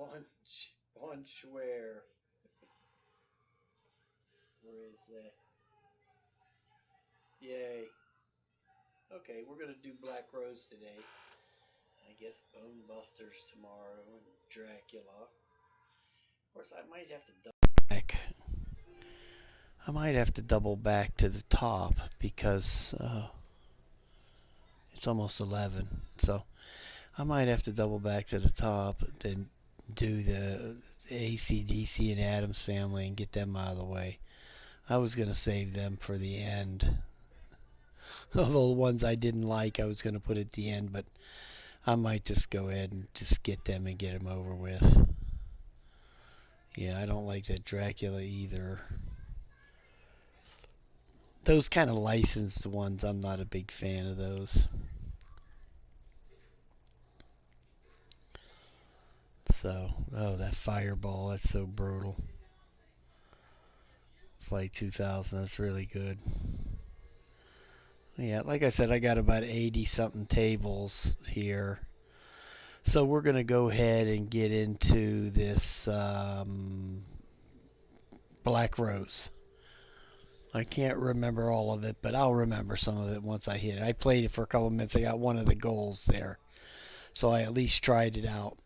Bonchware. Where is that? Yay. Okay, we're gonna do Black Rose today. I guess Bone Busters tomorrow and Dracula. Of course, I might have to double back. I might have to double back to the top because it's almost 11. So I might have to double back to the top, then do the AC/DC and Addams Family and get them out of the way. I was going to save them for the end. Although the ones I didn't like, I was going to put at the end, but I might just go ahead and just get them and get them over with. Yeah, I don't like that Dracula either. Those kind of licensed ones, I'm not a big fan of those. So, oh, that fireball, that's so brutal. Flight 2000, that's really good. Yeah, like I said, I got about 80 something tables here. So we're going to go ahead and get into this Black Rose. I can't remember all of it, but I'll remember some of it once I hit it. I played it for a couple of minutes. I got one of the goals there. So I at least tried it out.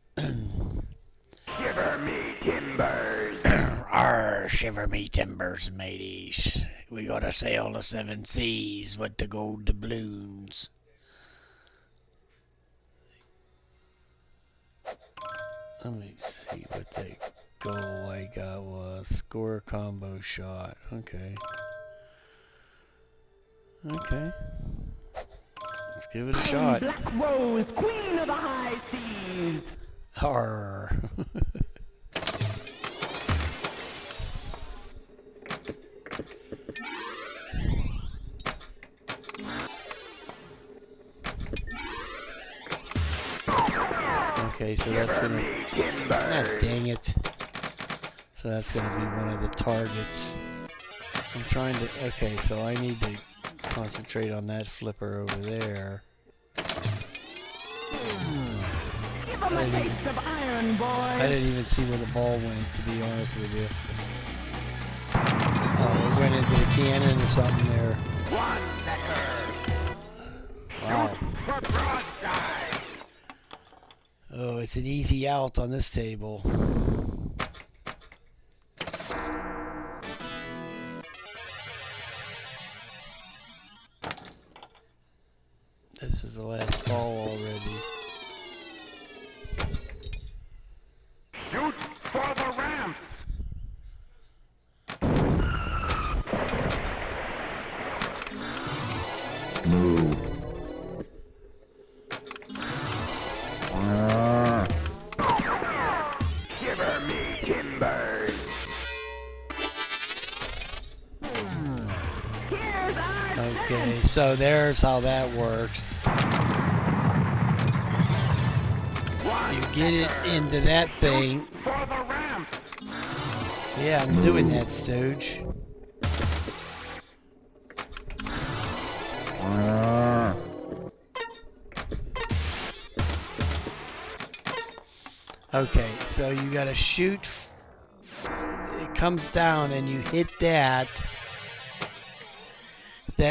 Shiver me timbers. Arr, shiver me timbers, mateys. We gotta sail the 7 seas with the gold doubloons. Let me see what the goal I got was. Score a combo shot. Okay. Okay. Let's give it a shot. Black Rose, queen of the high seas. Arr. Okay, so that's gonna... Ah, dang it. So that's gonna be one of the targets. I'm trying to... Okay, so I need to concentrate on that flipper over there. Give 'em a taste of iron, boy. I didn't even see where the ball went, to be honest with you. Oh, it went into the cannon or something there. One necker. Wow. For broadside. Oh, it's an easy out on this table. This is the last ball already. Shoot for the ramp. Move. Shiver me timbers. Okay, so there's how that works. You get it into that thing. For the ramp. Yeah, I'm doing that, Stooge. Okay, so you gotta shoot. It comes down and you hit that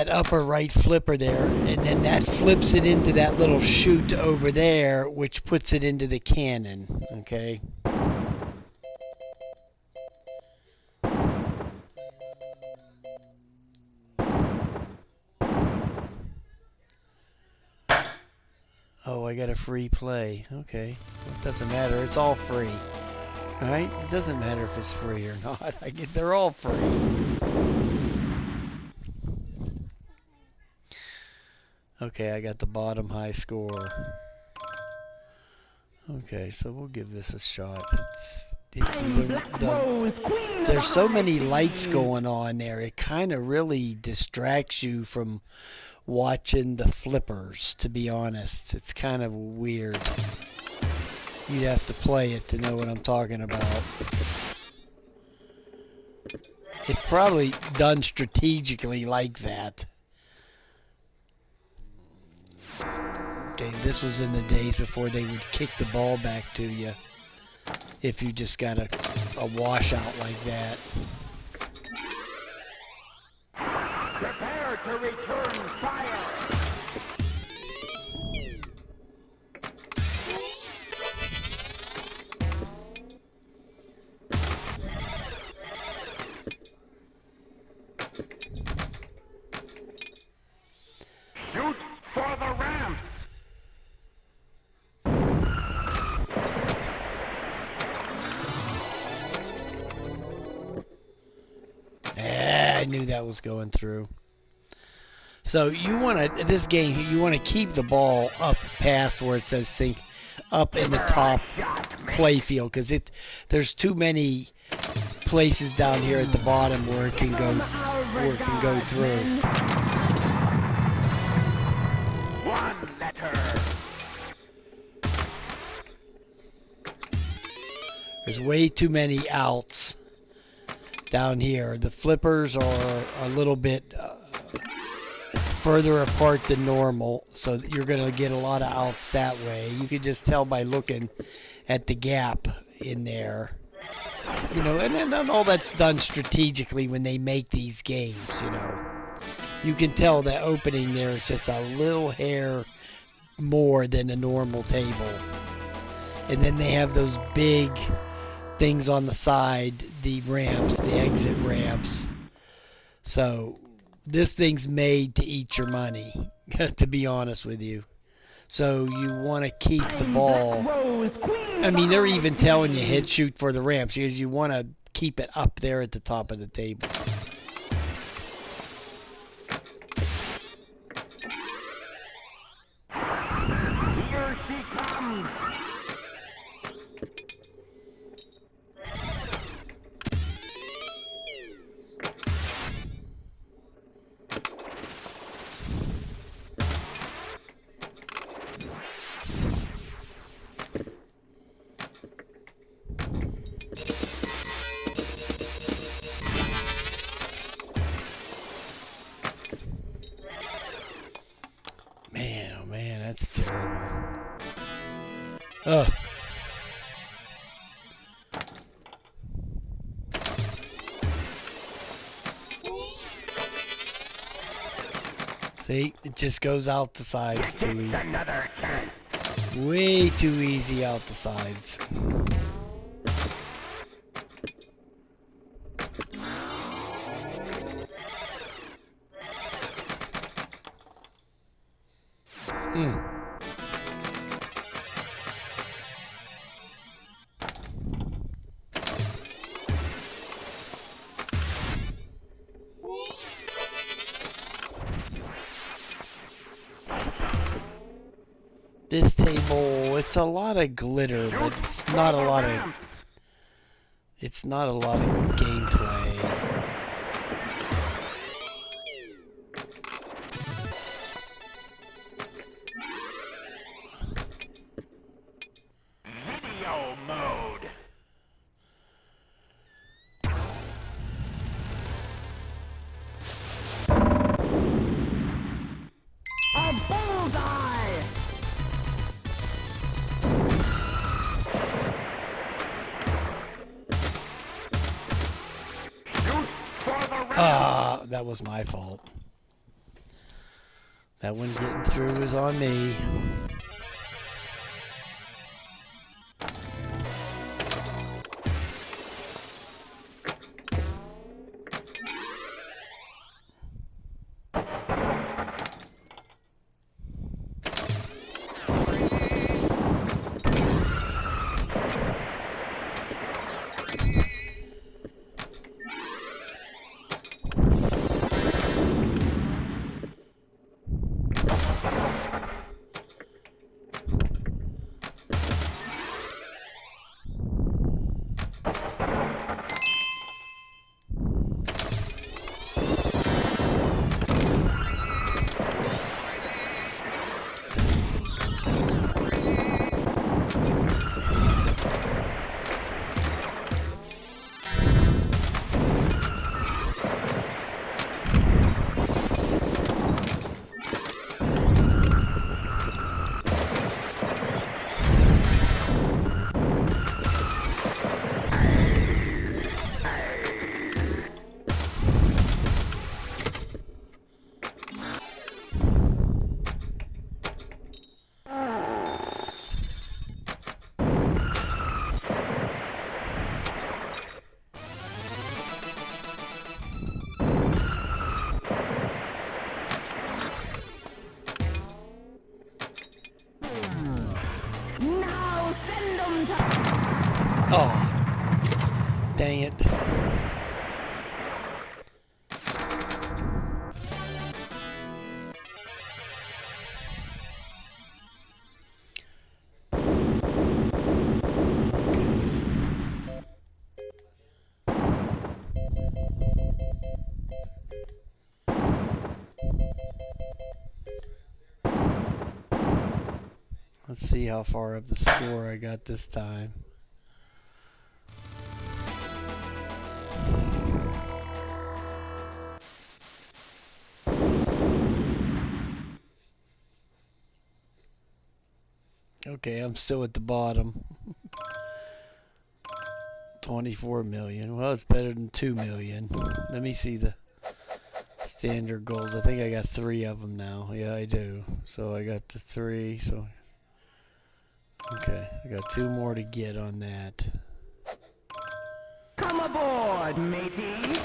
upper right flipper there, and then that flips it into that little chute over there, which puts it into the cannon. Okay. Oh, I got a free play. Okay. Well, it doesn't matter. It's all free. Alright? It doesn't matter if it's free or not. They're all free. Okay, I got the bottom high score. Okay, so we'll give this a shot. There's so many lights going on there. It kind of really distracts you from watching the flippers, to be honest. It's kind of weird. You'd have to play it to know what I'm talking about. It's probably done strategically like that. Okay, this was in the days before they would kick the ball back to you. if you just got a washout like that. Prepare to return fire. Shoot for the ramp. I knew that was going through. So you want to, this game, you want to keep the ball up past where it says sink, up in the top play field, because there's too many places down here at the bottom where it can go through. One letter. There's way too many outs down here. The flippers are a little bit further apart than normal, so that you're going to get a lot of outs that way. You can just tell by looking at the gap in there. You know, and then all that's done strategically when they make these games, you know. You can tell the opening there is just a little hair more than a normal table. And then they have those big things on the side, the ramps, the exit ramps. So this thing's made to eat your money, to be honest with you. So you want to keep the ball. I mean, they're even telling you hit shoot for the ramps because you want to keep it up there at the top of the table. Here she comes. Man, oh man, that's terrible. Ugh. See, it just goes out the sides too easy. Another chance. Way too easy out the sides. This table, it's a lot of glitter, but it's not a lot of gameplay. Video mode. A bullseye. That was my fault. That one getting through is on me. gonna send them to... Oh, dang it. Let's see how far up the score I got this time. Okay, I'm still at the bottom. 24 million. Well, it's better than 2 million. Let me see the standard goals. I think I got 3 of them now. Yeah, I do. So I got the 3. So okay, I got 2 more to get on that. Come aboard, matey.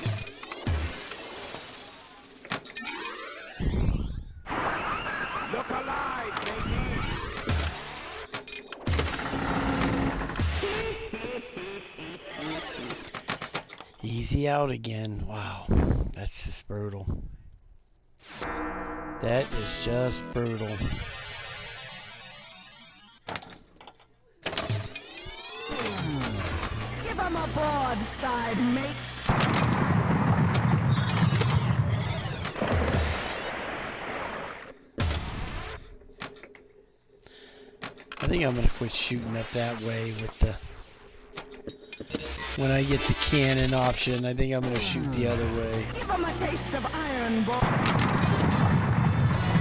Look alive, matey. Easy out again. Wow, that's just brutal. That is just brutal. Give 'em a broadside, mate. I think I'm gonna quit shooting up that way with the... When I get the cannon option, I think I'm gonna shoot the other way. Give 'em a taste of iron, boy.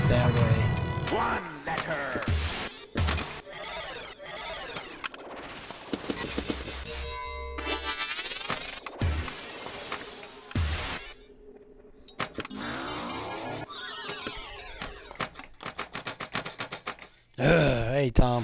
That way. One letter. Hey, Tom.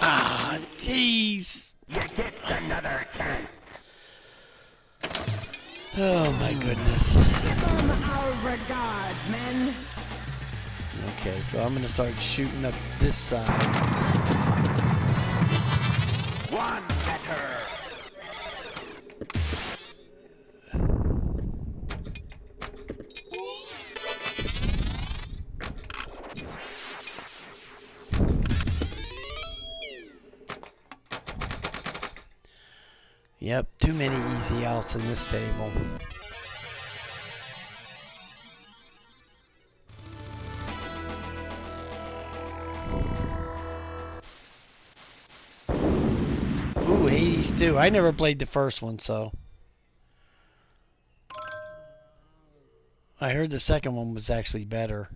Ah, jeez. You get another chance. Oh, my goodness. Give 'em our regards, men. Okay, so I'm gonna start shooting up this side. One letter. Yep, too many easy outs in this table. Ooh, Hades too. I never played the first one, so I heard the second one was actually better.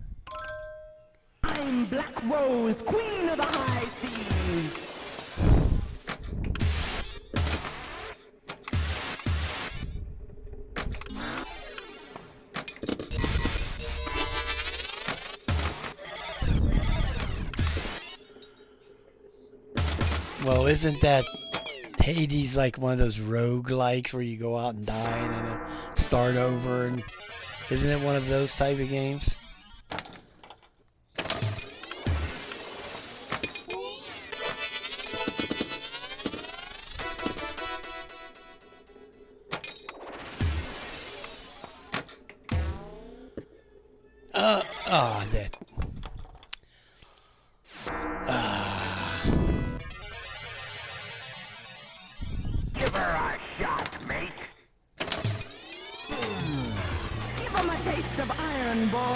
I'm Black Rose, queen of the high seas. Well, isn't that Hades like one of those roguelikes where you go out and die and then start over? And isn't it one of those type of games? That. Give her a shot, mate. Give 'em a taste of iron, boy.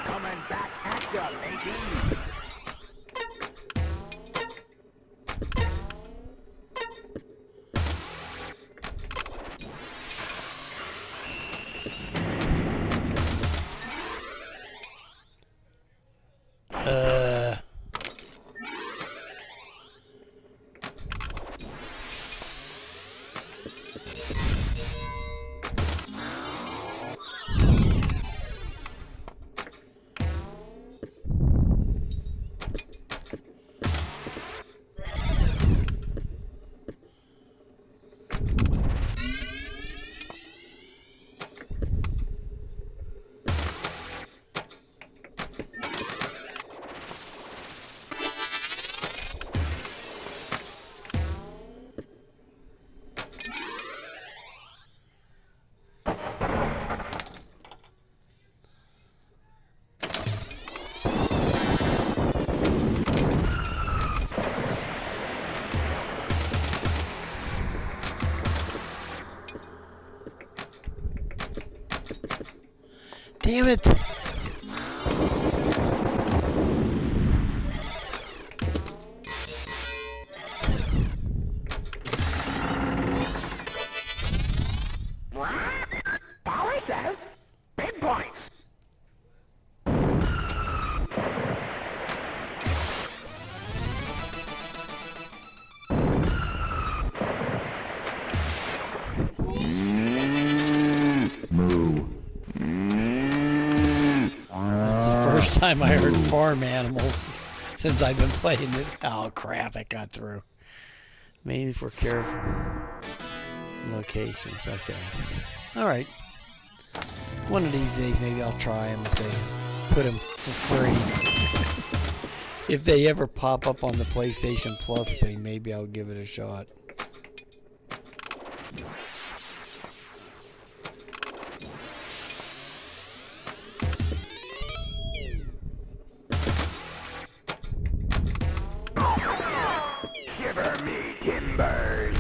Coming back at ya, matey. Uh... Damn it! Bally says, big points. Moo. First time I heard farm animals since I've been playing it. Oh crap, it got through. Mainly for careful locations. Okay. Alright. One of these days maybe I'll try them if they put them for free. If they ever pop up on the PlayStation Plus thing, maybe I'll give it a shot. Shiver me timbers.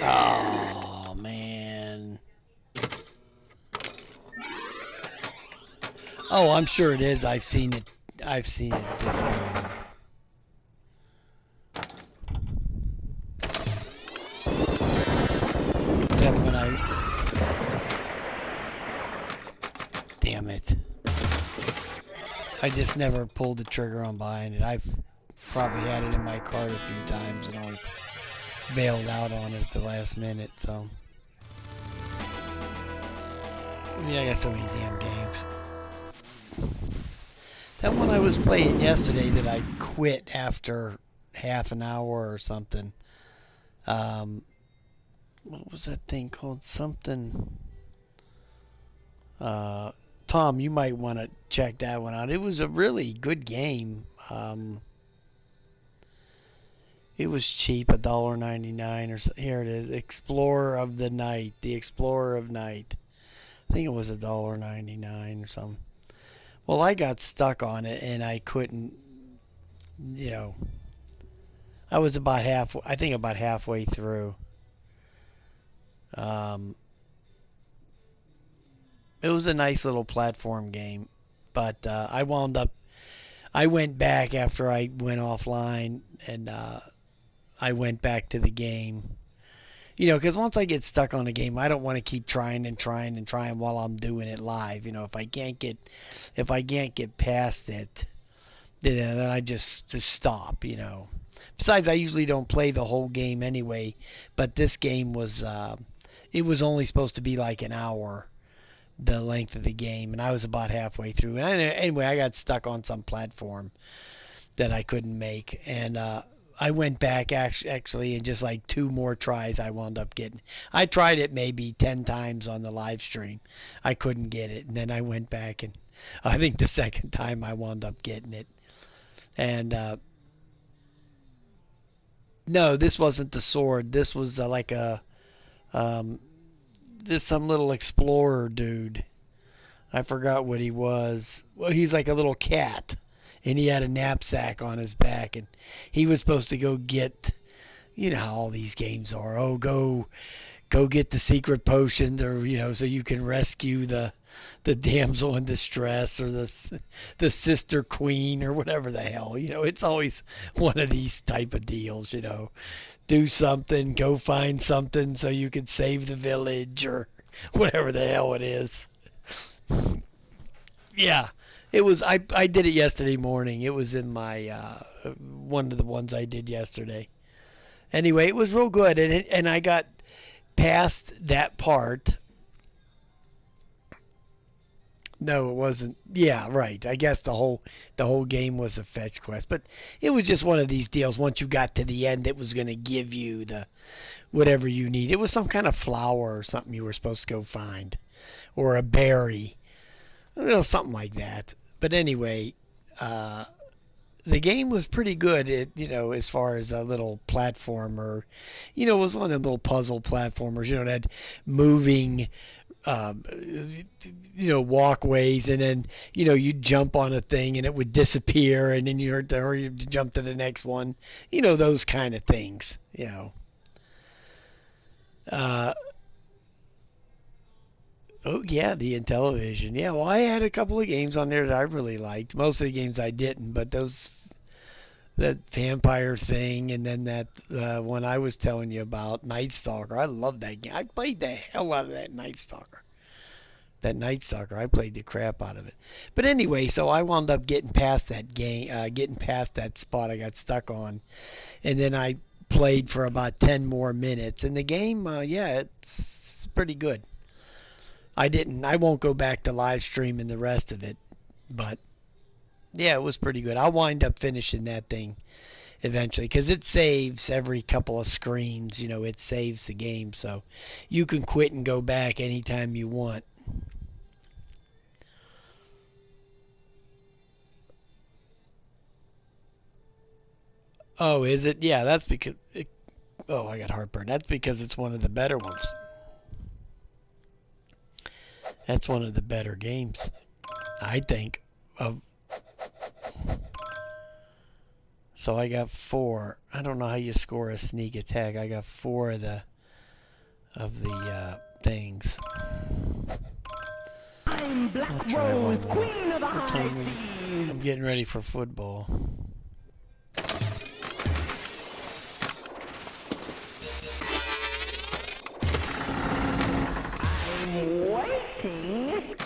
Oh man. Oh, I'm sure it is. I've seen it. I've seen it discounted. Except when damn it. I just never pulled the trigger on buying it. I've probably had it in my cart a few times and always bailed out on it at the last minute, so. I mean, I got so many damn games. That one I was playing yesterday that I quit after half an hour or something. What was that thing called? Something. Tom, you might want to check that one out. It was a really good game. It was cheap, $1.99 or so. Here it is, Explorer of the Night, the Explorer of Night. I think it was $1.99 or something. Well, I got stuck on it and I couldn't, you know. I was about halfway through. It was a nice little platform game, but I went back after I went offline and I went back to the game. You know, because once I get stuck on a game, I don't want to keep trying and trying and trying while I'm doing it live. You know, if I can't get past it, then I just stop. You know. Besides, I usually don't play the whole game anyway. But this game was, it was only supposed to be like an hour, the length of the game, and I was about halfway through. And anyway, I got stuck on some platform that I couldn't make, and I went back actually, and just like 2 more tries I wound up getting. I tried it maybe 10 times on the live stream. I couldn't get it, and then I went back, and I think the second time I wound up getting it. And no, this wasn't the sword. This was like a This some little explorer dude. I forgot what he was. Well, he's like a little cat, and he had a knapsack on his back, and he was supposed to go get, you know how all these games are. Oh, go get the secret potion, or so you can rescue the damsel in distress, or the sister queen, or whatever the hell. It's always one of these type of deals. Do something, go find something so you can save the village, or whatever the hell it is. Yeah, it was. I did it yesterday morning. It was in my one of the ones I did yesterday. Anyway, it was real good, and I got past that part. No, it wasn't. Yeah, right. I guess the whole game was a fetch quest, but it was just one of these deals. Once you got to the end, it was going to give you the whatever you need. It was some kind of flower or something you were supposed to go find, or a berry, something like that. But anyway, the game was pretty good. As far as a little platformer, it was one of the little puzzle platformers. That had moving, walkways, and then you'd jump on a thing and it would disappear, and then you'd jump to the next one. Those kind of things. Oh yeah, the Intellivision. Yeah, well, I had a couple of games on there that I really liked. Most of the games I didn't, but that vampire thing, and then that one I was telling you about, Night Stalker. I love that game. I played the hell out of that Night Stalker. I played the crap out of it. But anyway, so I wound up getting past that game, getting past that spot I got stuck on, and then I played for about 10 more minutes. And the game, yeah, it's pretty good. I won't go back to live streaming the rest of it, but yeah, it was pretty good. I'll wind up finishing that thing eventually, because it saves every couple of screens. It saves the game, so you can quit and go back anytime you want. Oh, is it? Yeah, that's because oh, I got heartburn. That's because it's one of the better ones. That's one of the better games, I think. So I got 4. I don't know how you score a sneak attack. I got 4 of the things. I'm Black Rose, Queen of the High Seas. I'm getting ready for football. I'm waiting.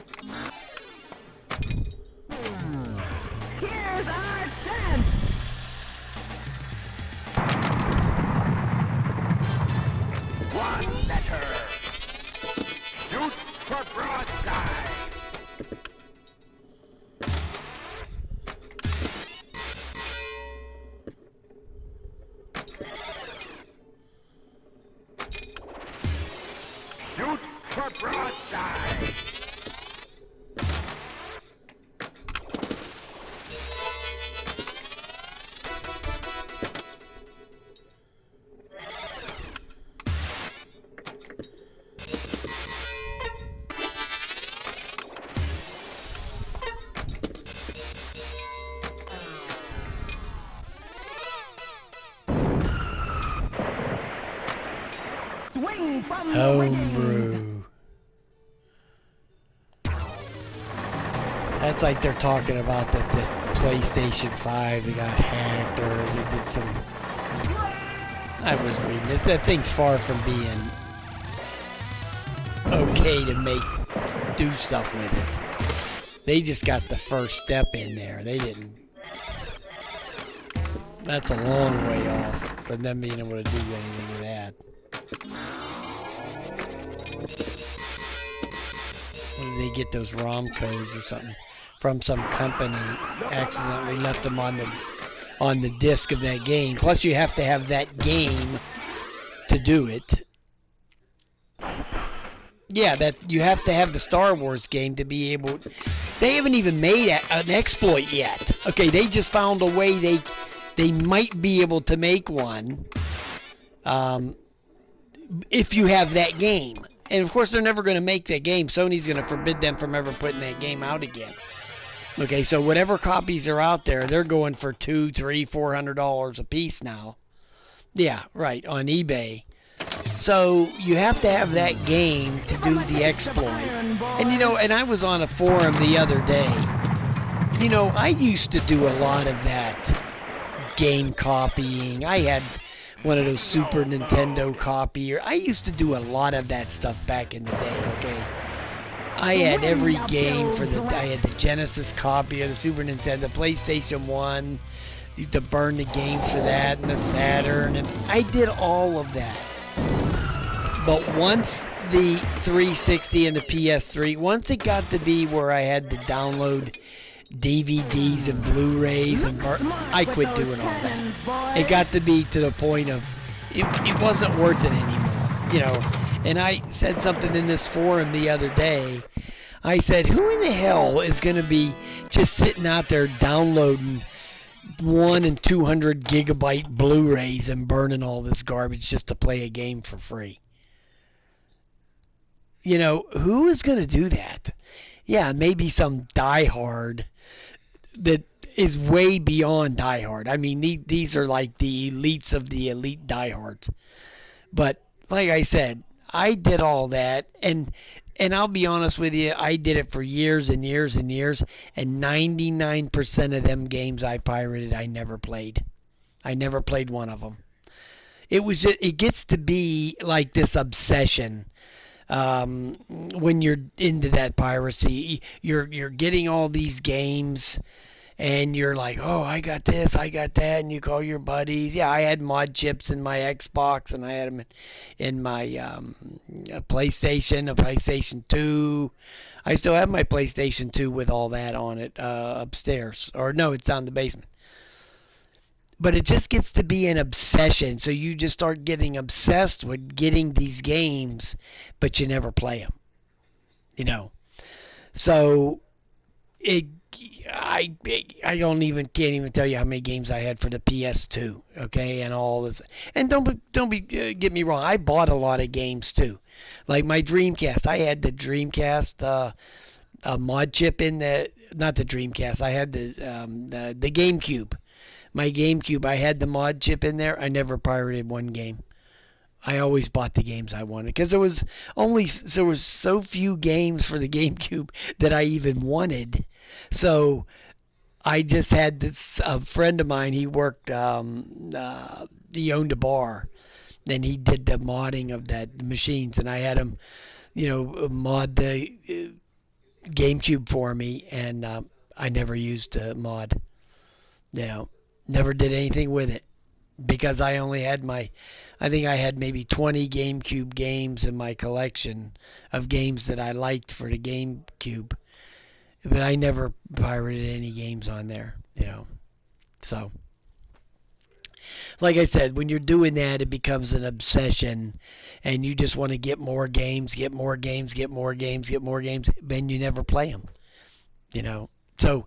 Here's our chance. One letter. Shoot for broadside. Shoot for broadside. Swing from the wing. Homebrew. That's like they're talking about that the PlayStation 5, they got hacked, or they did some... I was reading it. That thing's far from being okay to do stuff with it. They just got the first step in there. They didn't... That's a long way off from them being able to do anything with that. When did they get those ROM codes or something from some company? Accidentally left them on the disc of that game. Plus, you have to have that game to do it. Yeah, that you have to have the Star Wars game to be able. They haven't even made an exploit yet. Okay, they just found a way they might be able to make one. If you have that game. And of course, they're never going to make that game. Sony's going to forbid them from ever putting that game out again. Okay, so whatever copies are out there, they're going for $200, $300, $400 a piece now. Yeah, right, on eBay. So you have to have that game to do the exploit. And and I was on a forum the other day. I used to do a lot of that game copying. I had one of those Super Nintendo copier. I used to do a lot of that stuff back in the day, okay? I had every game I had the Genesis copy of the Super Nintendo, PlayStation 1. Used to burn the games for that, and the Saturn, and I did all of that. But once the 360 and the PS3, once it got to be where I had to download DVDs and Blu-rays and I quit doing all that. It got to be to the point of it wasn't worth it anymore, And I said something in this forum the other day. I said, who in the hell is going to be just sitting out there downloading 1 and 200 gigabyte Blu-rays and burning all this garbage just to play a game for free? Who is going to do that? Yeah, maybe some diehard that is way beyond diehard. I mean, these are like the elites of the elite diehards. But like I said, I did all that, and I'll be honest with you, I did it for years and years and years, and 99% of them games I pirated, I never played. I never played one of them. It gets to be like this obsession. When you're into that piracy, you're getting all these games, and you're like, oh, I got this, I got that, and you call your buddies. Yeah, I had mod chips in my Xbox, and I had them in my PlayStation, a PlayStation 2. I still have my PlayStation 2 with all that on it upstairs. Or no, it's down in the basement. But it just gets to be an obsession, so you just start getting obsessed with getting these games, but you never play them. So I can't even tell you how many games I had for the PS2, okay, and all this. And get me wrong, I bought a lot of games too, like my Dreamcast. I had the Dreamcast mod chip in not the Dreamcast. I had the GameCube. My GameCube, I had the mod chip in there. I never pirated one game. I always bought the games I wanted because there was so few games for the GameCube that I even wanted. So I just had this friend of mine. He worked. He owned a bar, and he did the modding of the machines. And I had him, mod the GameCube for me, and I never used the mod. Never did anything with it because I only had I think I had maybe 20 GameCube games in my collection of games that I liked for the GameCube. But I never pirated any games on there, So, like I said, when you're doing that, it becomes an obsession, and you just want to get more games, get more games, get more games, get more games, then you never play them, So,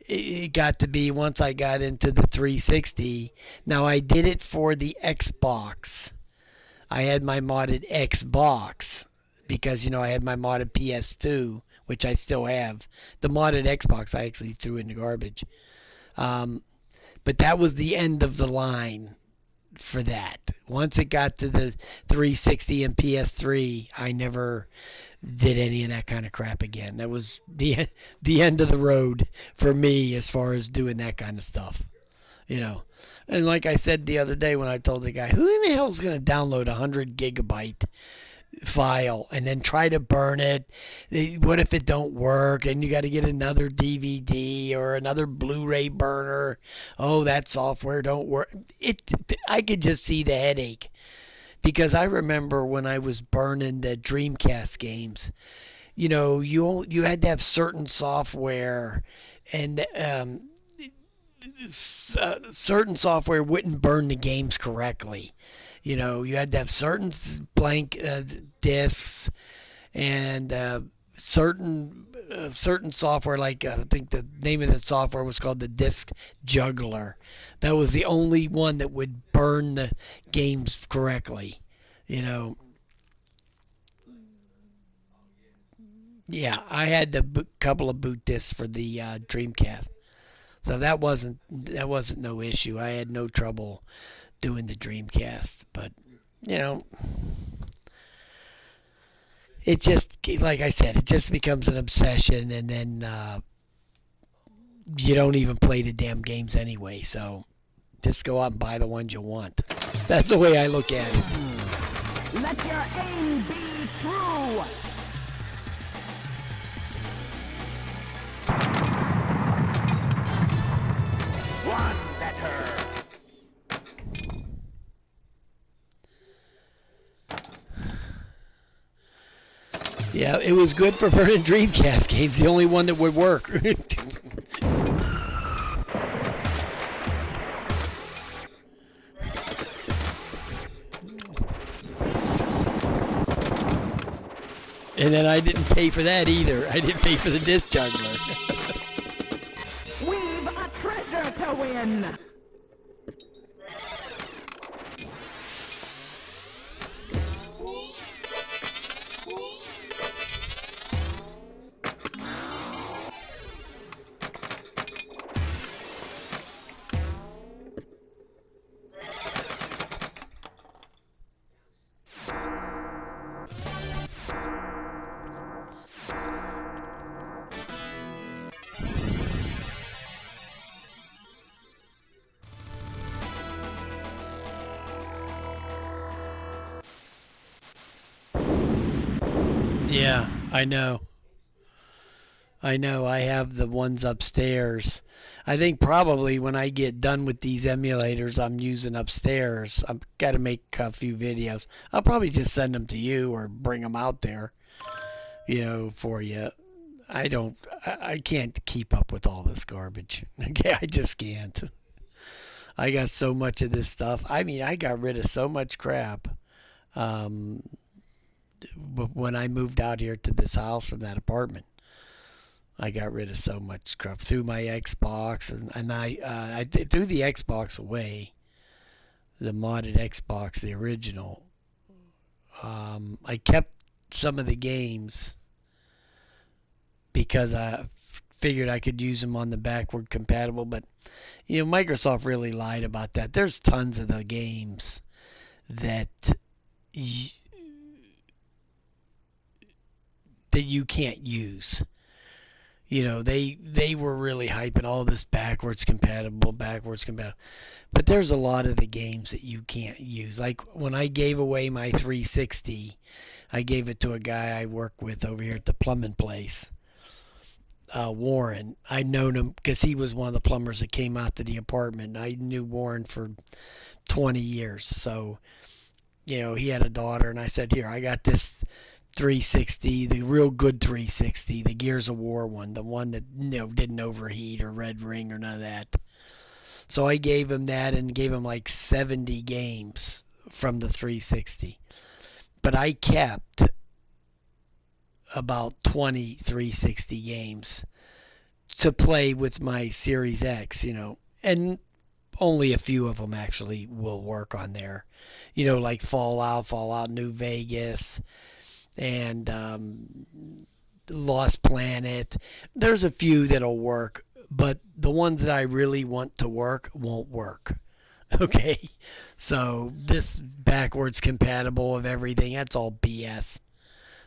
it got to be once I got into the 360. Now I did it for the Xbox. I had my modded Xbox because I had my modded PS2, which I still have. The modded Xbox I actually threw in the garbage. But that was the end of the line for that. Once it got to the 360 and PS3, I never did any of that kind of crap again. That was the end of the road for me as far as doing that kind of stuff, And like I said the other day when I told the guy, who in the hell is going to download a 100 gigabyte file and then try to burn it? What if it don't work and you got to get another DVD or another Blu-ray burner? Oh, that software don't work. I could just see the headache. Because I remember when I was burning the Dreamcast games, you had to have certain software, and certain software wouldn't burn the games correctly. You had to have certain blank discs, and certain software, like I think the name of the software was called the Disc Juggler. That was the only one that would burn the games correctly, Yeah, I had a couple of boot discs for the Dreamcast, so that wasn't no issue. I had no trouble doing the Dreamcast, but you know, it just like I said, it just becomes an obsession, and then you don't even play the damn games anyway. So just go out and buy the ones you want. That's the way I look at it. Let your aim be true. One better. Yeah, it was good for burning Dreamcast games. The only one that would work. And then I didn't pay for that either. I didn't pay for the disc juggler. We've a treasure to win. Yeah, I know. I know. I have the ones upstairs. I think probably when I get done with these emulators I'm using upstairs, I've got to make a few videos. I'll probably just send them to you or bring them out there, for you. I can't keep up with all this garbage. Okay, I just can't. I got so much of this stuff. I mean, I got rid of so much crap. Um, when I moved out here to this house from that apartment, I got rid of so much stuff through my Xbox, and I threw the Xbox away, the modded Xbox, the original. I kept some of the games because I figured I could use them on the backward compatible, but Microsoft really lied about that. There's tons of the games that that you can't use. They were really hyping all this backwards compatible. But there's a lot of the games that you can't use. Like when I gave away my 360, I gave it to a guy I work with over here at the plumbing place, Warren. I'd known him because he was one of the plumbers that came out to the apartment. I knew Warren for 20 years. So, he had a daughter, and I said, here, I got this 360, the real good 360, the Gears of War one, the one that didn't overheat or red ring or none of that. So I gave him that and gave him like 70 games from the 360. But I kept about 20 360 games to play with my Series X, and only a few of them actually will work on there. Like Fallout New Vegas, and Lost Planet. There's a few that'll work, but the ones that I really want to work won't work. Okay? So this backwards compatible of everything, that's all BS.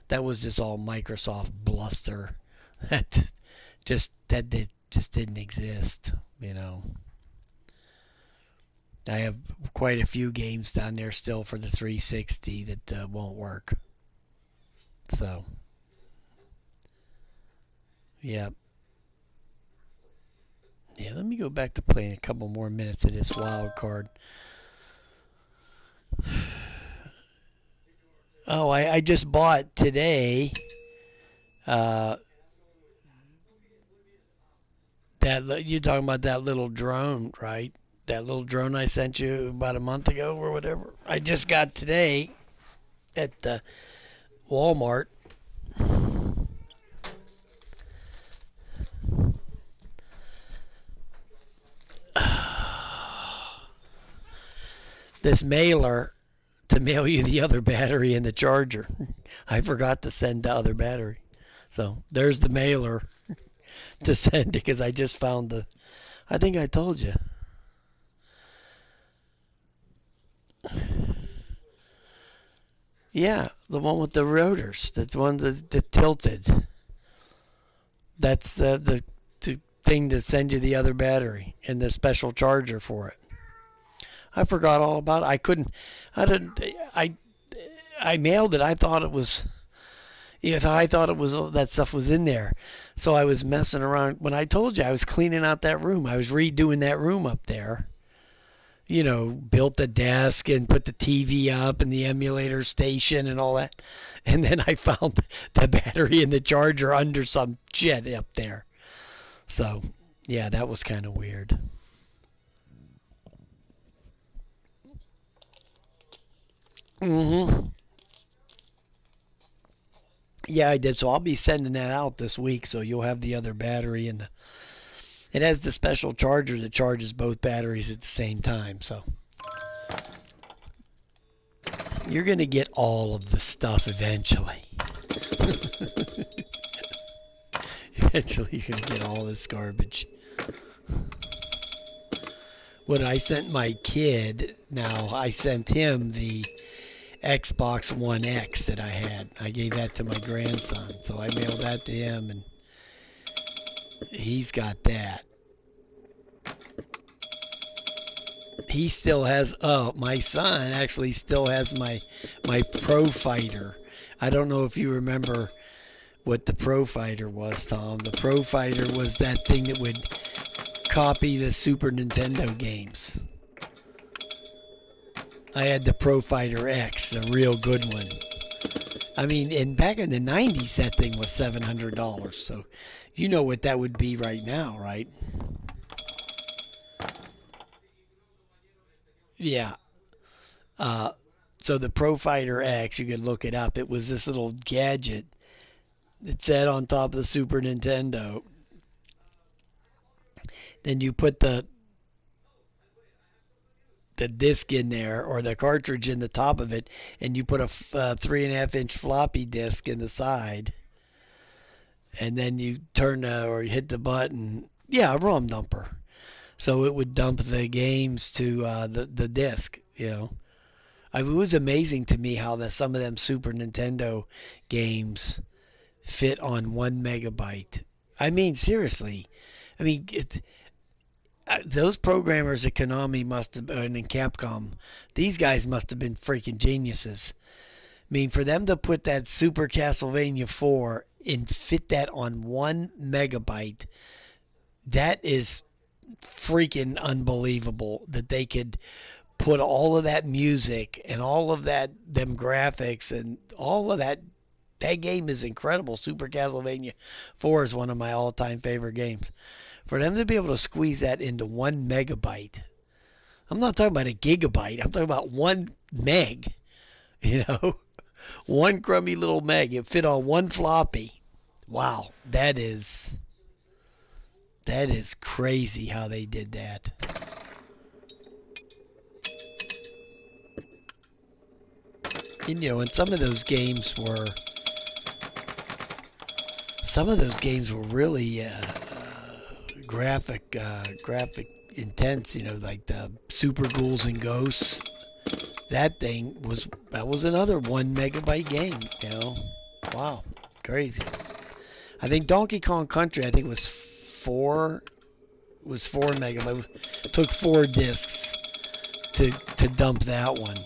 That was just all Microsoft bluster. That just didn't exist, I have quite a few games down there still for the 360 that won't work. So, yeah. Yeah, let me go back to playing a couple more minutes of this wild card. Oh, I just bought today that you're talking about that little drone, right? That little drone I sent you about a month ago or whatever. I just got today at the Walmart. This mailer to mail you the other battery and the charger. I forgot to send the other battery. So there's the mailer to send because I just found I think I told you. Yeah, the one with the rotors. That's the one that tilted. That's the thing to send you the other battery and the special charger for it. I forgot all about it. I couldn't. I didn't. I mailed it. I thought it was. Yeah, I thought it was that stuff was in there. So I was messing around. When I told you I was cleaning out that room, I was redoing that room up there. Built the desk and put the TV up and the emulator station and all that. And then I found the battery and the charger under some shit up there. So, yeah, that was kind of weird. Mm-hmm. Yeah, I did. So I'll be sending that out this week. So you'll have the other battery and it has the special charger that charges both batteries at the same time. So you're going to get all of the stuff eventually. Eventually you're going to get all this garbage. When I sent my kid, now I sent him the Xbox One X that I had. I gave that to my grandson. So I mailed that to him and he's got that. He still has, my son actually still has my Pro Fighter. I don't know if you remember what the Pro Fighter was, Tom. The Pro Fighter was that thing that would copy the Super Nintendo games. I had the Pro Fighter X, a real good one. I mean, and back in the 90s, that thing was $700. So you know what that would be right now, right? Yeah. So the Pro Fighter X, you could look it up. It was this little gadget that sat on top of the Super Nintendo. Then you put the disc in there or the cartridge in the top of it, and you put a 3.5-inch floppy disk in the side, and then you turn or you hit the button. Yeah, a ROM dumper. So it would dump the games to the disc. It was amazing to me how some of them Super Nintendo games fit on 1 megabyte. I mean, seriously. I mean, those programmers at Konami must have, and in Capcom, these guys must have been freaking geniuses. I mean, for them to put that Super Castlevania 4 and fit that on 1 megabyte, that is freaking unbelievable that they could put all of that music and all of them graphics and all of that. That game is incredible. Super Castlevania 4 is one of my all-time favorite games. For them to be able to squeeze that into 1 megabyte, I'm not talking about a gigabyte, I'm talking about 1 meg, one crummy little meg. It fit on 1 floppy. Wow, that is crazy how they did that. And some of those games were really graphic intense. Like the Super Ghouls and Ghosts. That was another 1 megabyte game. Wow, crazy. I think Donkey Kong Country, was 4 megabytes. It took 4 discs to dump that one.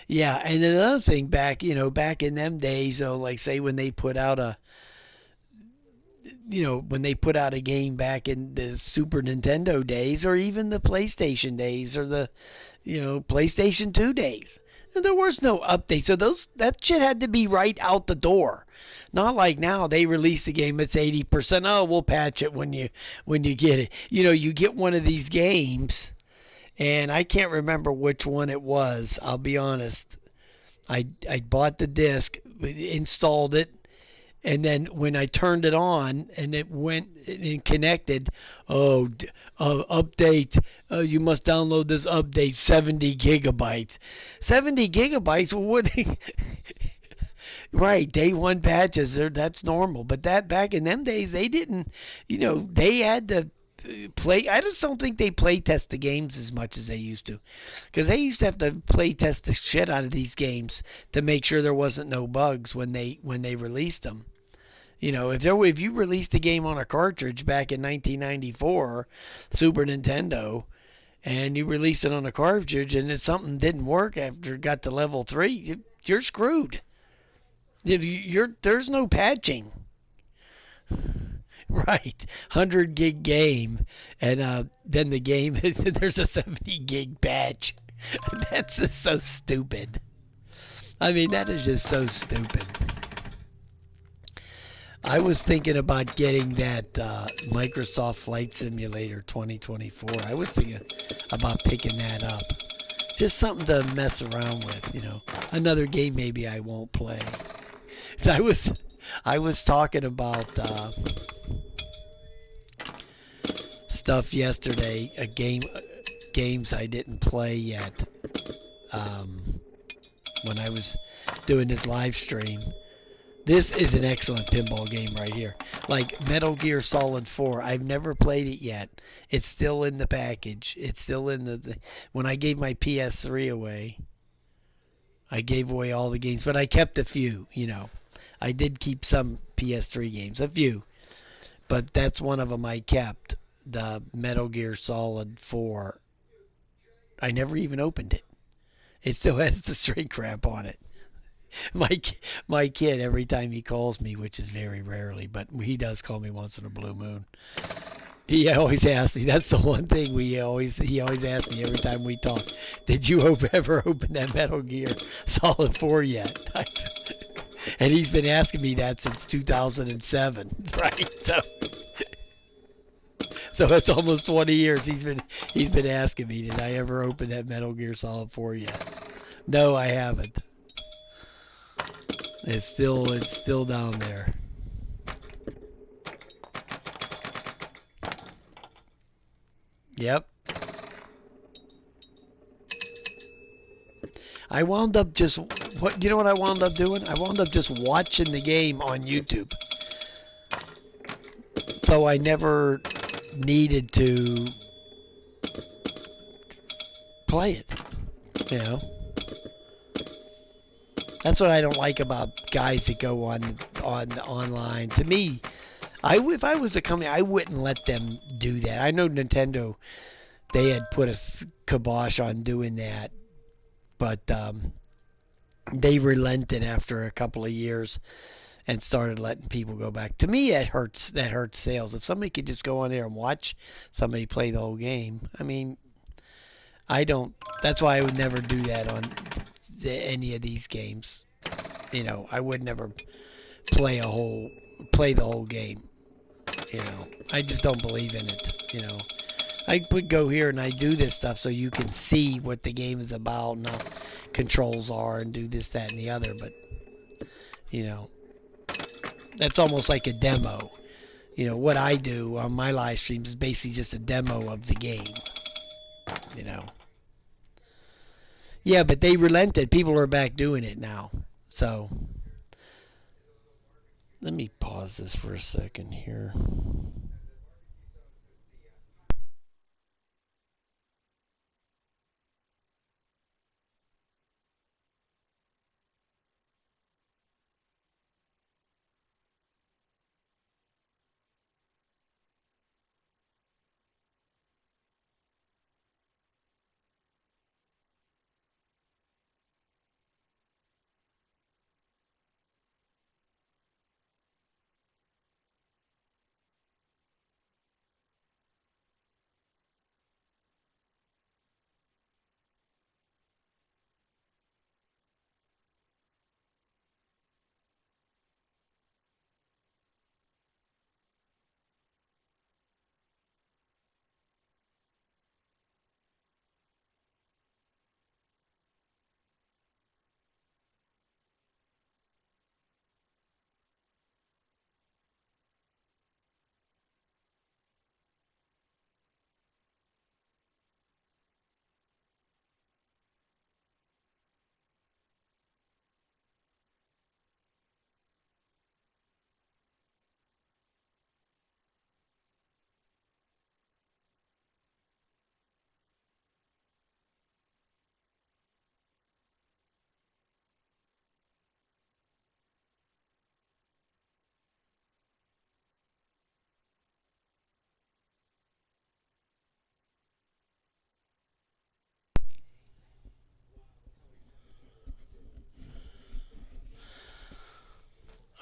Yeah, and another thing back in them days, like say when they put out a game back in the Super Nintendo days, or even the PlayStation days, or the, PlayStation 2 days, there was no update. So that shit had to be right out the door. Not like now they release the game, it's 80%. Oh, we'll patch it when you get it. You get one of these games. and I can't remember which one it was. I'll be honest. I bought the disc, installed it, and then when I turned it on and it went and connected, oh, update, you must download this update, 70 gigabytes. 70 gigabytes? What? Right, day one patches, that's normal. But that back in them days, they didn't, they had to play. I just don't think they play test the games as much as they used to, because they used to have to play test the shit out of these games to make sure there wasn't no bugs when they released them. If you released a game on a cartridge back in 1994, Super Nintendo, and you released it on a cartridge, and something didn't work after it got to level 3, you're screwed. There's no patching. Right, 100 gig game, and then the game there's a 70 gig patch. That's just so stupid. I mean, that is just so stupid. I was thinking about getting that Microsoft Flight Simulator 2024. I was thinking about picking that up. Just something to mess around with. Another game maybe I won't play. So I was talking about stuff yesterday, games I didn't play yet. When I was doing this live stream. This is an excellent pinball game right here. Like Metal Gear Solid 4. I've never played it yet. It's still in the package. It's still in when I gave my PS3 away, I gave away all the games, but I kept a few, I did keep some PS3 games, a few. But that's one of them I kept. The Metal Gear Solid 4. I never even opened it. It still has the shrink wrap on it. My kid, every time he calls me, which is very rarely, but he does call me once in a blue moon. He always asks me. That's the one thing he always asks me every time we talk. Did you ever open that Metal Gear Solid 4 yet? And he's been asking me that since 2007, right? So it's almost 20 years he's been asking me, did I ever open that Metal Gear Solid 4 yet? No, I haven't. It's still down there. Yep. I wound up just what you know what I wound up doing? I wound up just watching the game on YouTube. So I never needed to play it. You know. That's what I don't like about guys that go on online. To me, if I was a company, I wouldn't let them do that. I know Nintendo, they had put a kibosh on doing that, but they relented after a couple of years and started letting people go back. To me, that hurts. That hurts sales. If somebody could just go on there and watch somebody play the whole game, I mean, I don't. That's why I would never do that on any of these games. I would never play the whole game. I just don't believe in it. I would go here and I do this stuff so you can see what the game is about and how controls are and do this, that, and the other. But that's almost like a demo. What I do on my live streams is basically just a demo of the game. Yeah, but they relented. People are back doing it now. So let me pause this for a second here.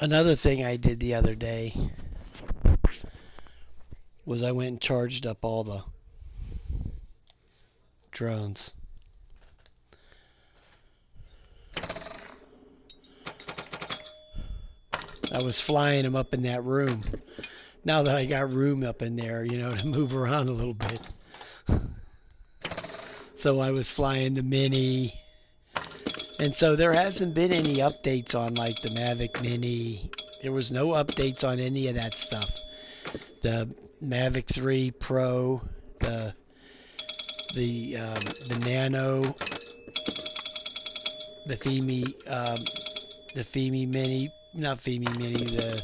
Another thing I did the other day was I went and charged up all the drones. I was flying them up in that room. Now that I got room up in there, to move around a little bit. So I was flying the Mini. And so there hasn't been any updates on like the Mavic Mini. There was no updates on any of that stuff. The Mavic 3 Pro, the Nano, the Femi Mini, not Femi Mini, the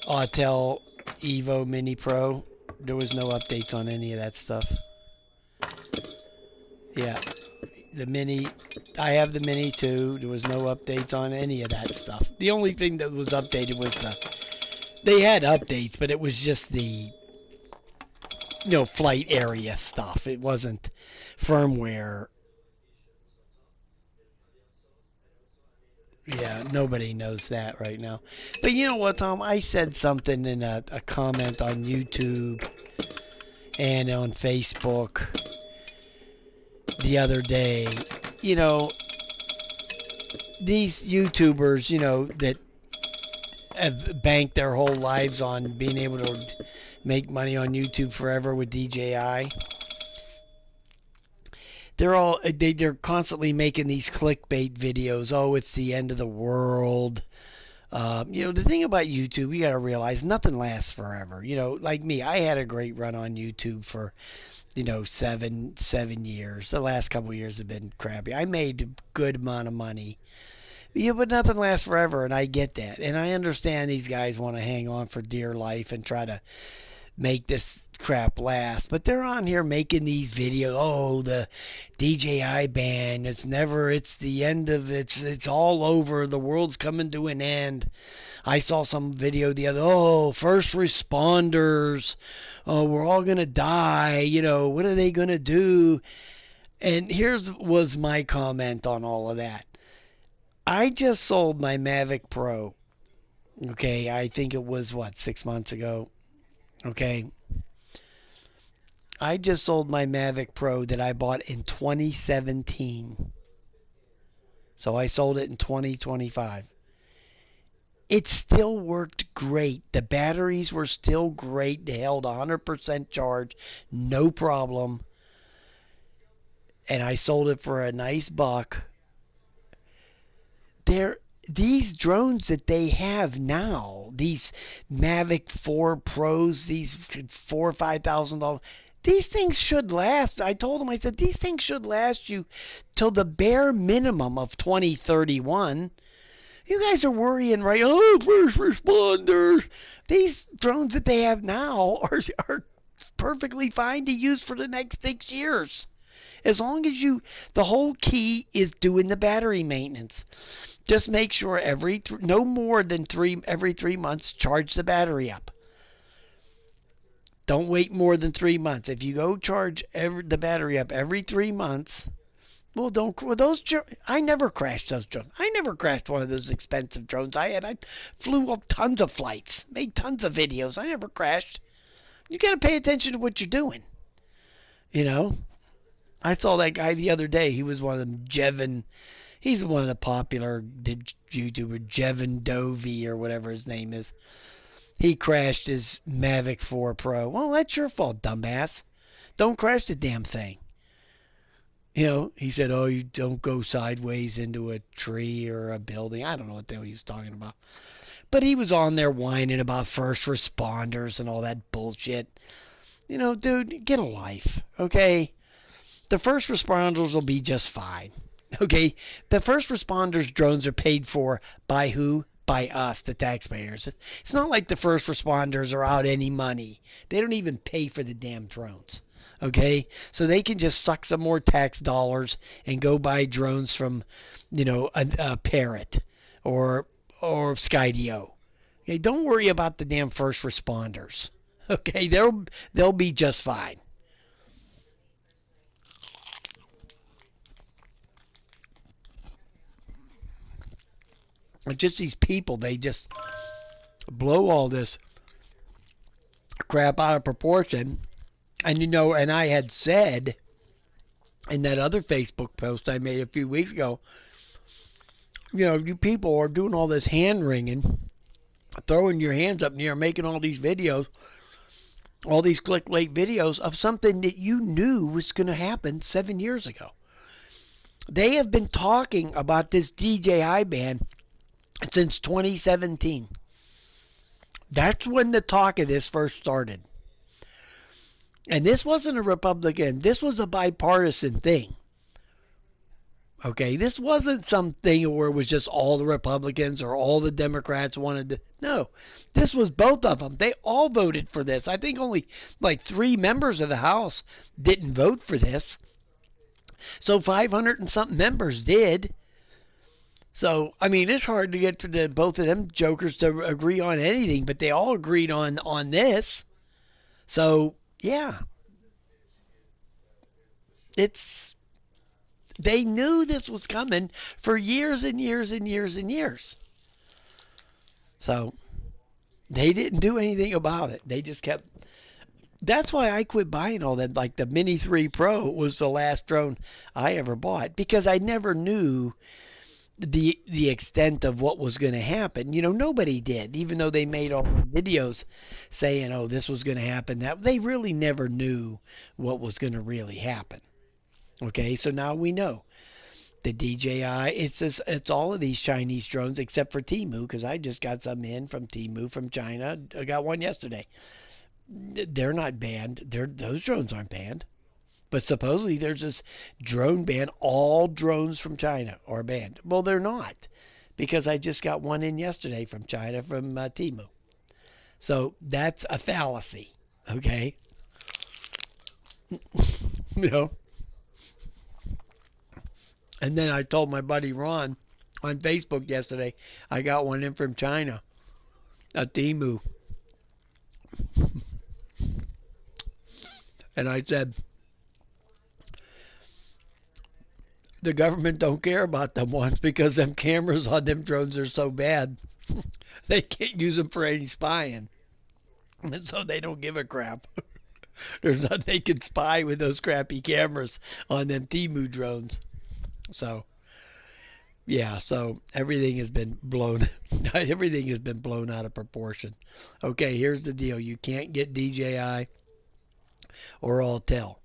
Autel Evo Mini Pro. There was no updates on any of that stuff. Yeah, the Mini, I have the Mini too. There was no updates on any of that stuff. The only thing that was updated was they had updates, but it was just the flight area stuff. It wasn't firmware. Yeah, nobody knows that right now. But you know what, Tom? I said something in a comment on YouTube and on Facebook the other day. These YouTubers, that have banked their whole lives on being able to make money on YouTube forever with DJI. They're constantly making these clickbait videos. Oh, it's the end of the world. The thing about YouTube, you got to realize nothing lasts forever. Like me, I had a great run on YouTube for, 7 years. The last couple of years have been crappy. I made a good amount of money. Yeah, but nothing lasts forever, and I get that. And I understand these guys want to hang on for dear life and try to make this crap last. But they're on here making these videos. Oh, the DJI ban. It's the end of it's all over. The world's coming to an end. I saw some video the other, first responders. Oh, we're all going to die. What are they going to do? And here's was my comment on all of that. I just sold my Mavic Pro. Okay, I think it was 6 months ago. Okay. I just sold my Mavic Pro that I bought in 2017. So I sold it in 2025. It still worked great. The batteries were still great. They held 100% charge, no problem. And I sold it for a nice buck. These drones that they have now, these Mavic 4 Pros, these $4,000 or $5,000, these things should last. I told them, I said, these things should last you till the bare minimum of 2031. You guys are worrying, right? Oh, first responders. These drones that they have now are perfectly fine to use for the next 6 years. As long as the whole key is doing the battery maintenance. Just make sure no more than every 3 months, charge the battery up. Don't wait more than 3 months. If you go charge the battery up every 3 months, I never crashed those drones. I never crashed one of those expensive drones I had. I flew up tons of flights, made tons of videos. I never crashed. You got to pay attention to what you're doing. I saw that guy the other day. He was one of them, Jevin. He's one of the popular YouTuber, Jevin Dovey or whatever his name is. He crashed his Mavic 4 Pro. Well, that's your fault, dumbass. Don't crash the damn thing. He said, oh, you don't go sideways into a tree or a building. I don't know what the hell he was talking about. But he was on there whining about first responders and all that bullshit. Dude, get a life, okay? The first responders will be just fine, okay? The first responders drones are paid for by who? By us, the taxpayers. It's not like the first responders are out any money. They don't even pay for the damn drones. Okay, so they can just suck some more tax dollars and go buy drones from, a Parrot or Skydio. Okay, don't worry about the damn first responders. Okay, they'll be just fine. just these people, they just blow all this crap out of proportion. And and I had said in that other Facebook post I made a few weeks ago, you people are doing all this hand wringing, throwing your hands up in the air, making all these videos, all these clickbait videos of something that you knew was going to happen 7 years ago. They have been talking about this DJI ban since 2017. That's when the talk of this first started. And this wasn't a Republican, this was a bipartisan thing. Okay, this wasn't something where it was just all the Republicans or all the Democrats wanted to. No, this was both of them. They all voted for this. I think only like 3 members of the House didn't vote for this. So 500 and something members did. So, I mean, it's hard to get to both of them jokers to agree on anything, but they all agreed on this. So, yeah. They knew this was coming for years and years and years and years. So they didn't do anything about it. They just kept. That's why I quit buying all that. Like the Mini 3 Pro was the last drone I ever bought because I never knew the extent of what was going to happen. Nobody did, even though they made all the videos saying, "Oh, this was going to happen." That they really never knew what was going to really happen. Okay, so now we know the DJI. It's all of these Chinese drones except for Temu because I just got some in from Temu from China. I got one yesterday. They're not banned. Those drones aren't banned, but supposedly there's this drone ban. All drones from China are banned. Well, they're not because I just got one in yesterday from China from Temu. So that's a fallacy. Okay, you know. And then I told my buddy Ron on Facebook yesterday, I got one in from China, a Temu. And I said, the government don't care about them ones because them cameras on them drones are so bad. They can't use them for any spying. And so they don't give a crap. There's nothing they can spy with those crappy cameras on them Temu drones. So, yeah, so everything has been blown out of proportion. Okay, here's the deal. You can't get DJI or Autel.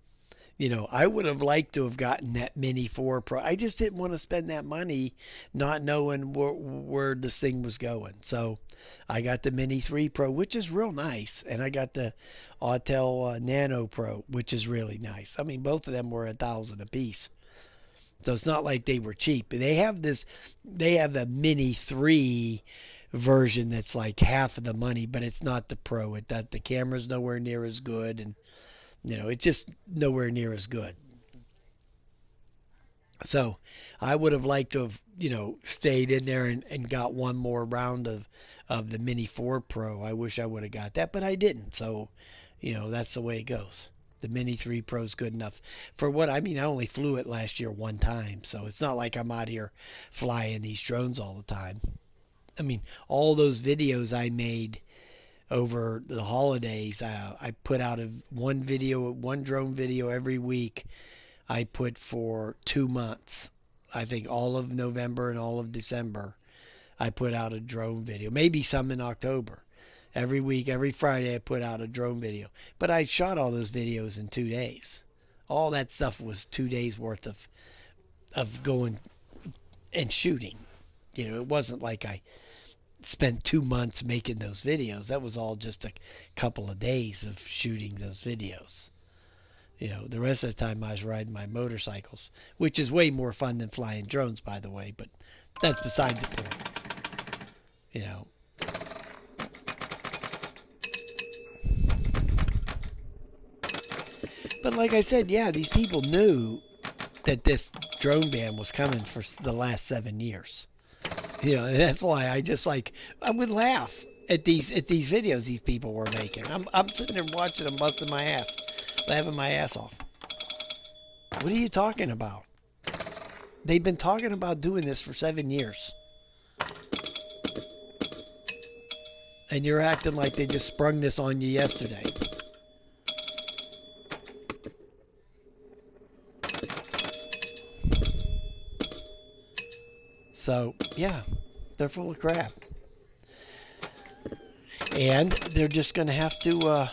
I would have liked to have gotten that Mini 4 Pro. I just didn't want to spend that money not knowing where this thing was going. So I got the Mini 3 Pro, which is real nice, and I got the Autel Nano Pro, which is really nice. I mean, both of them were $1,000 a piece. So it's not like they were cheap. They have the Mini 3 version that's like half of the money, but it's not the Pro. The camera's nowhere near as good, and it's just nowhere near as good. So I would have liked to have, stayed in there and got one more round of the Mini 4 Pro. I wish I would have got that, but I didn't. So, that's the way it goes. The Mini 3 Pro is good enough for what I only flew it last year one time, so it's not like I'm out here flying these drones all the time. All those videos I made over the holidays, I put out one drone video every week. I put for 2 months. I think all of November and all of December, I put out a drone video. Maybe some in October. Every week, every Friday, I put out a drone video. But I shot all those videos in 2 days. All that stuff was 2 days worth of going and shooting. It wasn't like I spent 2 months making those videos. That was all just a couple of days of shooting those videos. The rest of the time I was riding my motorcycles, which is way more fun than flying drones, by the way, but that's beside the point. But like I said, yeah, these people knew that this drone ban was coming for the last 7 years. And that's why I would laugh at these videos these people were making. I'm sitting there watching them busting my ass, laughing my ass off. What are you talking about? They've been talking about doing this for 7 years. And you're acting like they just sprung this on you yesterday. So, yeah, they're full of crap. And they're just going to have to,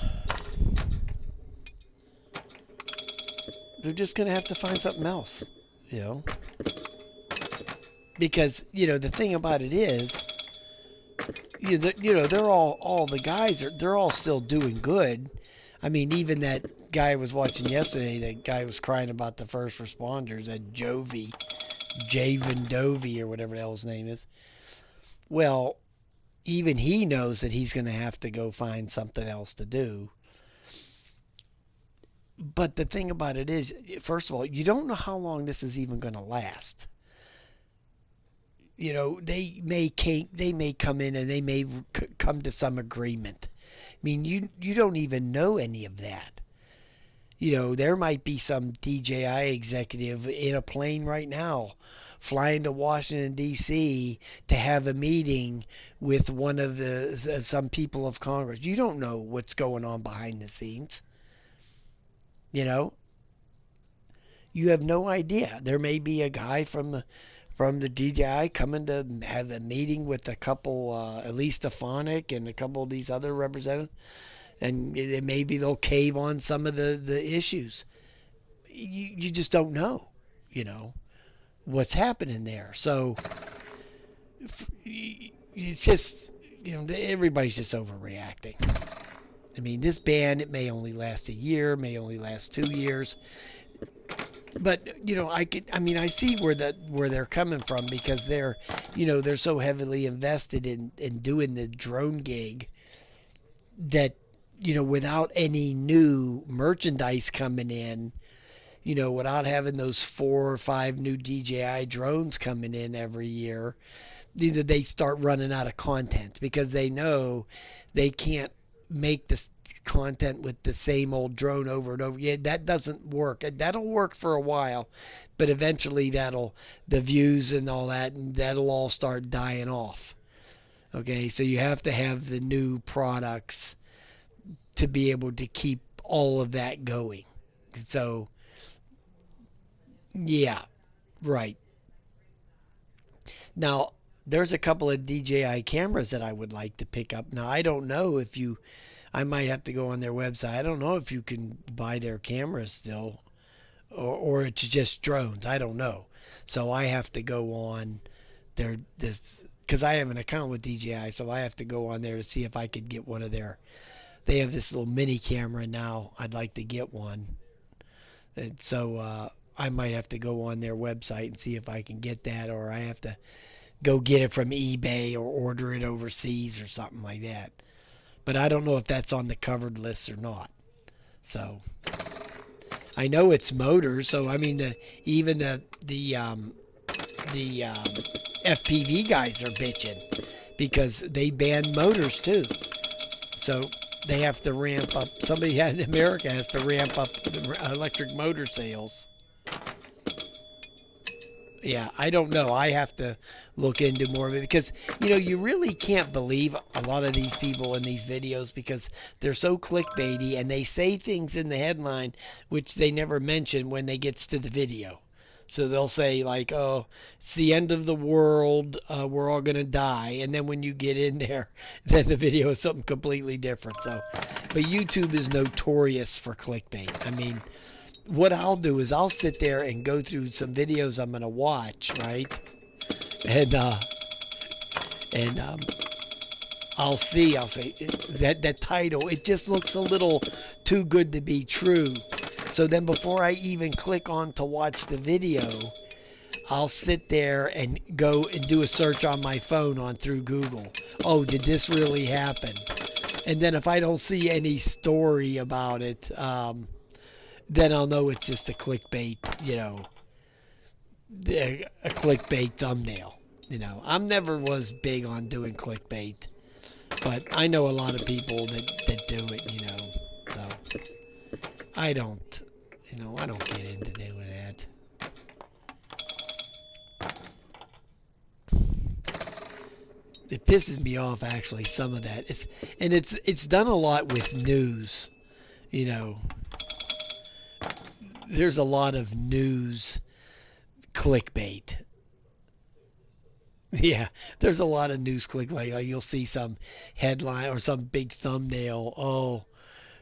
they're just going to have to find something else, you know? Because, you know, the thing about it is, you know, they're all the guys they're all still doing good. I mean, even that guy I was watching yesterday, that guy was crying about the first responders, that Javen Dovey or whatever the hell his name is. Well, even he knows that he's going to have to go find something else to do. But the thing about it is, first of all, you don't know how long this is even going to last. You know, they may come in and they may come to some agreement. I mean, you don't even know any of that. You know, there might be some DJI executive in a plane right now flying to Washington, D.C. to have a meeting with one of some people of Congress. You don't know what's going on behind the scenes. You know, you have no idea. There may be a guy from the DJI coming to have a meeting with a couple, at least Stefanik and a couple of these other representatives, and maybe they'll cave on some of the issues. You just don't know, you know, what's happening there. So it's just, you know, everybody's just overreacting. I mean, this ban, it may only last a year, may only last 2 years. But, you know, I see where they're coming from, because they're, you know, they're so heavily invested in doing the drone gig that, you know, without any new merchandise coming in, you know, without having those 4 or 5 new DJI drones coming in every year, either they start running out of content because they know they can't make this content with the same old drone over and over. Yeah, that doesn't work. That'll work for a while, but eventually the views and all that, and that'll all start dying off. Okay, so you have to have the new products to be able to keep all of that going. So, yeah, right. Now, there's a couple of DJI cameras that I would like to pick up. Now, I don't know if I might have to go on their website. I don't know if you can buy their cameras still, or it's just drones. I don't know. So I have to go on because I have an account with DJI, so I have to go on there to see if I could get one of their. They have this little mini camera now. I'd like to get one. And so I might have to go on their website and see if I can get that, or I have to go get it from eBay or order it overseas or something like that. But I don't know if that's on the covered list or not. So I know it's motors. So I mean, even the FPV guys are bitching because they banned motors too. So they have to ramp up. Somebody in America has to ramp up the electric motor sales. Yeah, I don't know. I have to look into more of it because, you know, you really can't believe a lot of these people in these videos because they're so clickbaity and they say things in the headline which they never mention when they gets to the video. So they'll say like, "Oh, it's the end of the world. We're all gonna die," and then when you get in there, then the video is something completely different. So, but YouTube is notorious for clickbait. I mean, what I'll do is I'll sit there and go through some videos I'm gonna watch, right? And I'll say that title, it just looks a little too good to be true. So then before I even click on to watch the video, I'll sit there and go and do a search on my phone on through Google. Oh, did this really happen? And then if I don't see any story about it, then I'll know it's just a clickbait, you know, a clickbait thumbnail. You know, I never was big on doing clickbait, but I know a lot of people that do it, you know. So I don't, you know, I don't get into doing that. It pisses me off actually, some of that. It's done a lot with news. You know, there's a lot of news clickbait. Yeah, there's a lot of news clickbait. Like you'll see some headline or some big thumbnail. Oh,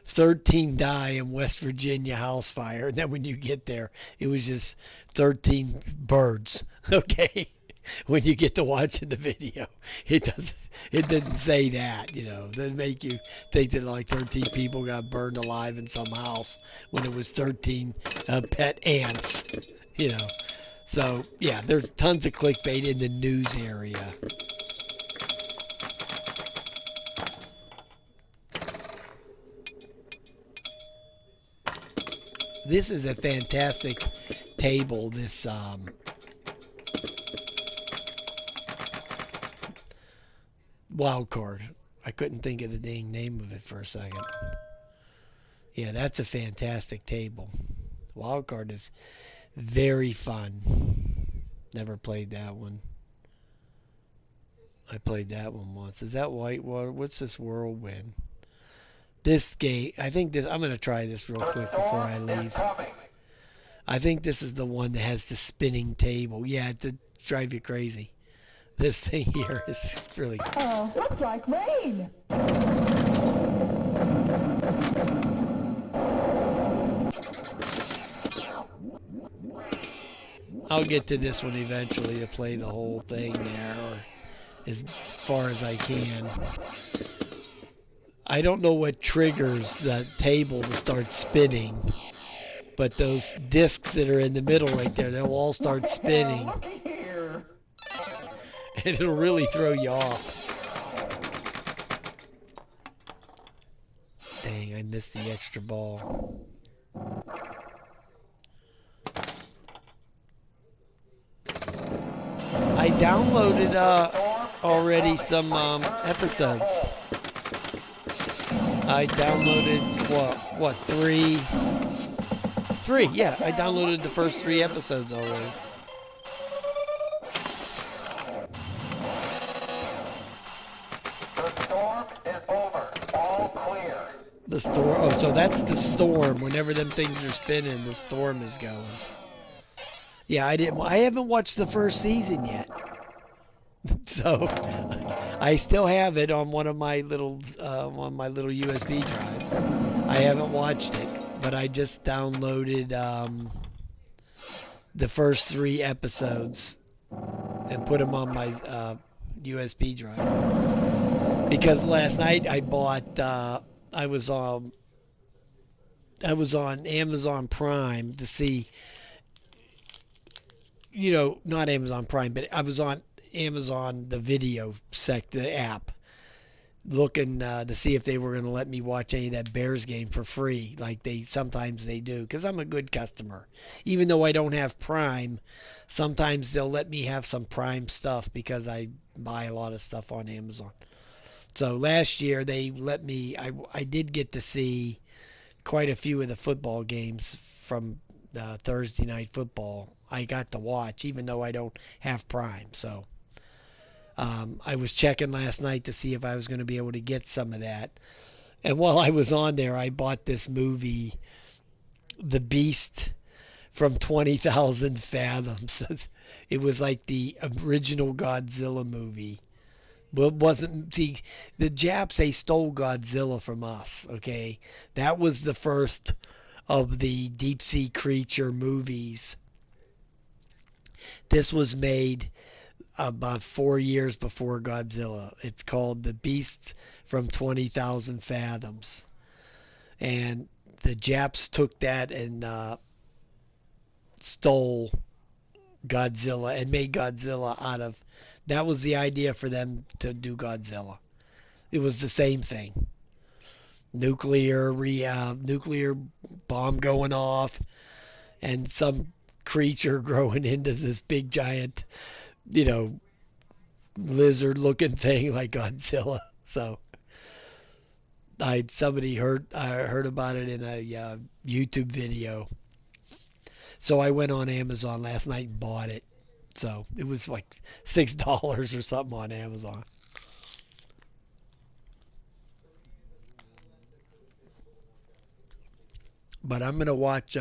13 die in West Virginia house fire. And then when you get there, it was just 13 birds. Okay. When you get to watching the video, it didn't say that, It doesn't make you think that like 13 people got burned alive in some house when it was 13 pet ants, you know. So yeah, there's tons of clickbait in the news area. This is a fantastic table. This wild card. I couldn't think of the dang name of it for a second. Yeah, that's a fantastic table. Wild card is very fun. Never played that one. I played that one once. Is that Whitewater? What's this Whirlwind? This game, I think this. I'm gonna try this real quick before I leave. I think this is the one that has the spinning table. Yeah, to drive you crazy. This thing here is really. Oh, looks like rain. I'll get to this one eventually to play the whole thing there, or as far as I can. I don't know what triggers the table to start spinning, but those discs that are in the middle right there, they'll all start spinning. Looky here. And it'll really throw you off. Dang, I missed the extra ball. I downloaded already some episodes. I downloaded what three? Yeah, I downloaded the first 3 episodes already. The storm is over. All clear. The storm. Oh, so that's the storm. Whenever them things are spinning, the storm is going. Yeah, I haven't watched the first season yet. So I still have it on one of my little USB drives. I haven't watched it, but I just downloaded the first 3 episodes and put them on my USB drive. Because last night I bought I was on Amazon Prime to see, not Amazon Prime, but I was on Amazon, the video the app, looking to see if they were going to let me watch any of that Bears game for free, like sometimes they do, because I'm a good customer. Even though I don't have Prime, sometimes they'll let me have some Prime stuff because I buy a lot of stuff on Amazon. So last year they let me, I did get to see quite a few of the football games from Thursday Night Football. I got to watch, even though I don't have Prime. So I was checking last night to see if I was going to be able to get some of that. And while I was on there, I bought this movie, The Beast from 20,000 Fathoms. It was like the original Godzilla movie. But it wasn't. See, the Japs, they stole Godzilla from us, okay? That was the first of the deep sea creature movies. This was made about 4 years before Godzilla. It's called The Beast from 20,000 Fathoms. And the Japs took that and stole Godzilla and made Godzilla out of... That was the idea for them to do Godzilla. It was the same thing. Nuclear bomb going off and some creature growing into this big giant, lizard looking thing like Godzilla. So I heard about it in a YouTube video. So I went on Amazon last night and bought it. So it was like $6 or something on Amazon. But I'm gonna watch.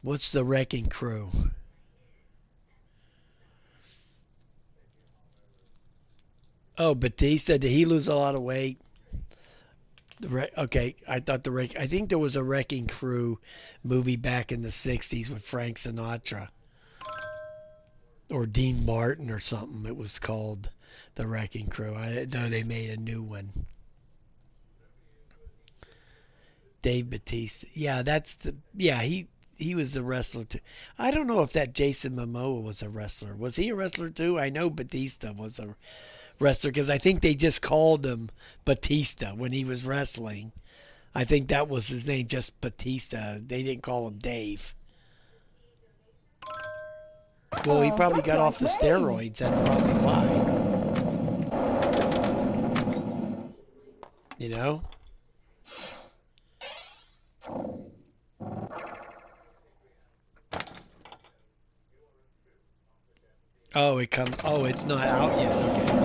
What's the Wrecking Crew? Oh, Batista. Did he lose a lot of weight? Okay, I thought I think there was a Wrecking Crew movie back in the '60s with Frank Sinatra or Dean Martin or something. It was called The Wrecking Crew. I didn't know they made a new one. Dave Batista. Yeah, he was the wrestler too. I don't know if that Jason Momoa was a wrestler. Was he a wrestler too? I know Batista was a wrestler because I think they just called him Batista when he was wrestling. I think that was his name, just Batista. They didn't call him Dave. Well, he probably got off the steroids. That's probably why. You know? Oh, it's not out yet. Okay.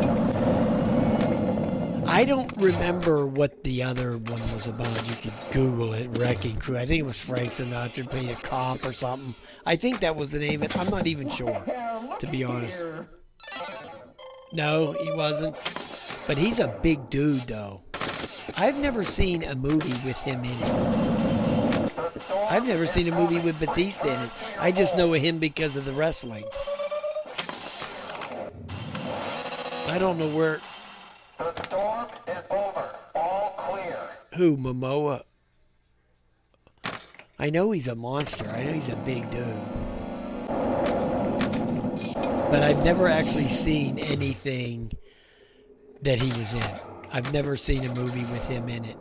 I don't remember what the other one was about. You could Google it, Wrecking Crew. I think it was Frank Sinatra played a cop or something. I think that was the name of it. I'm not even sure, to be honest. No, he wasn't. But he's a big dude, though. I've never seen a movie with him in it. I've never seen a movie with Batista in it. I just know him because of the wrestling. I don't know where... The storm is over. All clear. Who, Momoa? I know he's a monster. I know he's a big dude. But I've never actually seen anything that he was in. I've never seen a movie with him in it.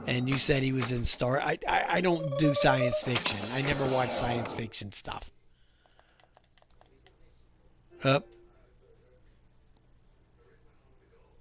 And you said he was in Star... I don't do science fiction. I never watch science fiction stuff. Up.